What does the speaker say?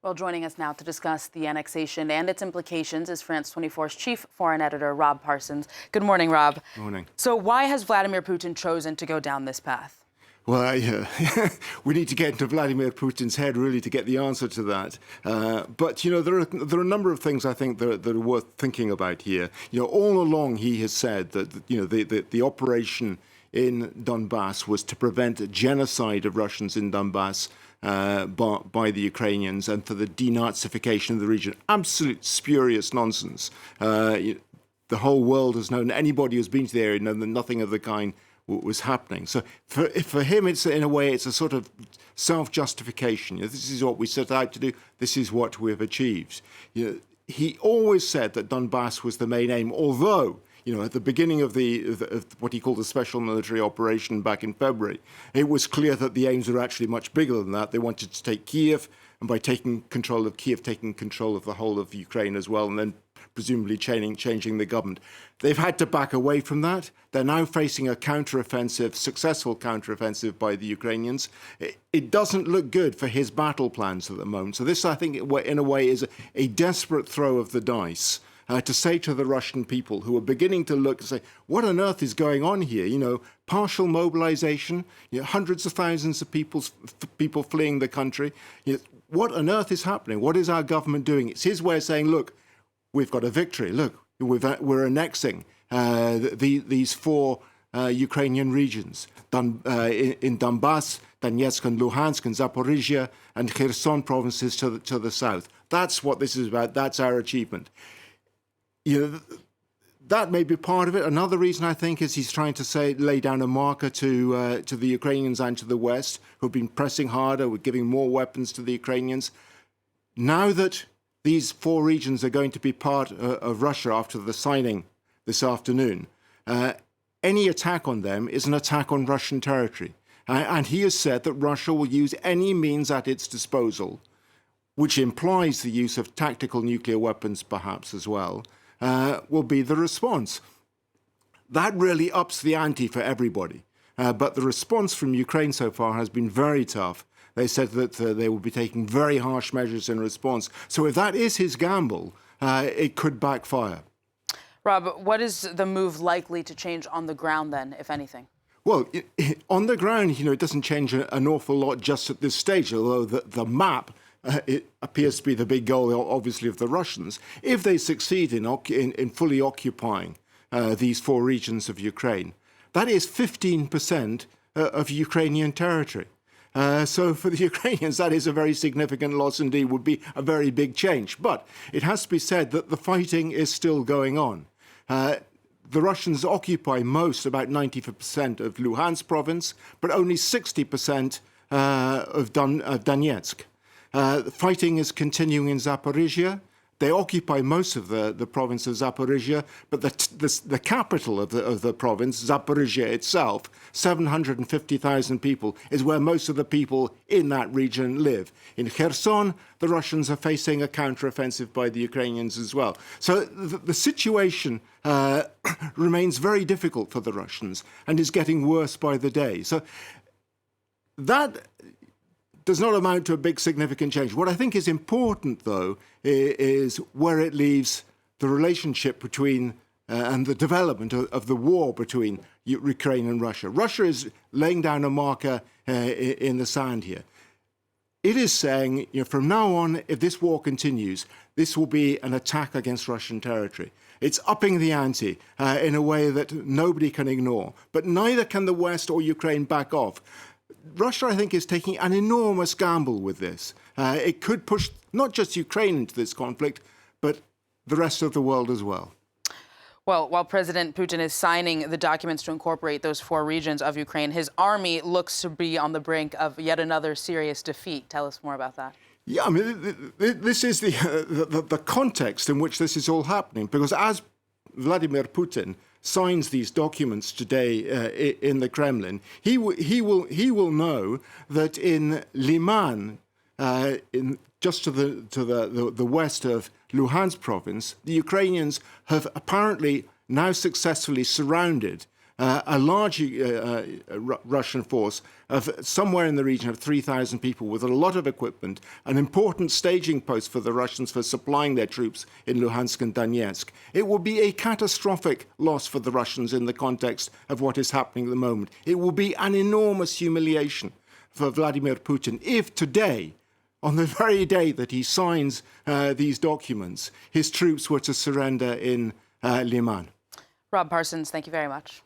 Well, joining us now to discuss the annexation and its implications is France 24's chief foreign editor, Rob Parsons. Good morning, Rob. Morning. So why has Vladimir Putin chosen to go down this path? Well, we need to get into Vladimir Putin's head, really, to get the answer to that. But, there are a number of things I think that are worth thinking about here. All along he has said that, the operation in Donbass was to prevent a genocide of Russians in Donbass by the Ukrainians and for the denazification of the region. Absolute spurious nonsense. The whole world has known, anybody who's been to the area knows that nothing of the kind was happening. So for him, it's in a way, it's a sort of self-justification. This is what we set out to do. This is what we've achieved. He always said that Donbass was the main aim, although at the beginning of what he called the special military operation back in February, it was clear that the aims were actually much bigger than that. They wanted to take Kiev, and by taking control of Kiev, taking control of the whole of Ukraine as well, and then presumably changing the government. They've had to back away from that. They're now facing a counteroffensive, successful counteroffensive by the Ukrainians. It doesn't look good for his battle plans at the moment. So this, I think, in a way, is a desperate throw of the dice to say to the Russian people who are beginning to look and say, what on earth is going on here? Partial mobilization, hundreds of thousands of people fleeing the country. What on earth is happening? What is our government doing? It's his way of saying, look, we've got a victory. Look, we're annexing these four Ukrainian regions in Donbass, Donetsk and Luhansk and Zaporizhia and Kherson provinces to the south. That's what this is about. That's our achievement. That may be part of it. Another reason, I think, is he's trying to lay down a marker to the Ukrainians and to the West, who've been pressing harder, with giving more weapons to the Ukrainians. Now that these four regions are going to be part of Russia after the signing this afternoon, any attack on them is an attack on Russian territory. And he has said that Russia will use any means at its disposal, which implies the use of tactical nuclear weapons perhaps as well, will be the response. That really ups the ante for everybody. But the response from Ukraine so far has been very tough. They said that they will be taking very harsh measures in response. So if that is his gamble, it could backfire. Rob, what is the move likely to change on the ground then, if anything? Well, on the ground, it doesn't change an awful lot just at this stage, although the map it appears to be the big goal, obviously, of the Russians. If they succeed in fully occupying these four regions of Ukraine, that is 15% of Ukrainian territory. So for the Ukrainians, that is a very significant loss indeed, would be a very big change. But it has to be said that the fighting is still going on. The Russians occupy about 90% of Luhansk province, but only 60% of Donetsk. Fighting is continuing in Zaporizhia. They occupy most of the province of Zaporizhia, but the capital of the province, Zaporizhia itself, 750,000 people, is where most of the people in that region live. In Kherson, the Russians are facing a counteroffensive by the Ukrainians as well. So the situation remains very difficult for the Russians and is getting worse by the day. So that does not amount to a big significant change. What I think is important, though, is where it leaves the relationship between and the development of the war between Ukraine and Russia. Russia is laying down a marker in the sand here. It is saying, from now on, if this war continues, this will be an attack against Russian territory. It's upping the ante in a way that nobody can ignore. But neither can the West or Ukraine back off. Russia, I think, is taking an enormous gamble with this. It could push not just Ukraine into this conflict, but the rest of the world as well. Well, while President Putin is signing the documents to incorporate those four regions of Ukraine, his army looks to be on the brink of yet another serious defeat. Tell us more about that. Yeah, I mean, this is the context in which this is all happening, because as Vladimir Putin signs these documents today in the Kremlin, he will know that in Liman, just to the west of Luhansk province, the Ukrainians have apparently now successfully surrounded a large Russian force of somewhere in the region of 3,000 people with a lot of equipment, an important staging post for the Russians for supplying their troops in Luhansk and Donetsk. It will be a catastrophic loss for the Russians in the context of what is happening at the moment. It will be an enormous humiliation for Vladimir Putin if today, on the very day that he signs these documents, his troops were to surrender in Liman. Rob Parsons, thank you very much.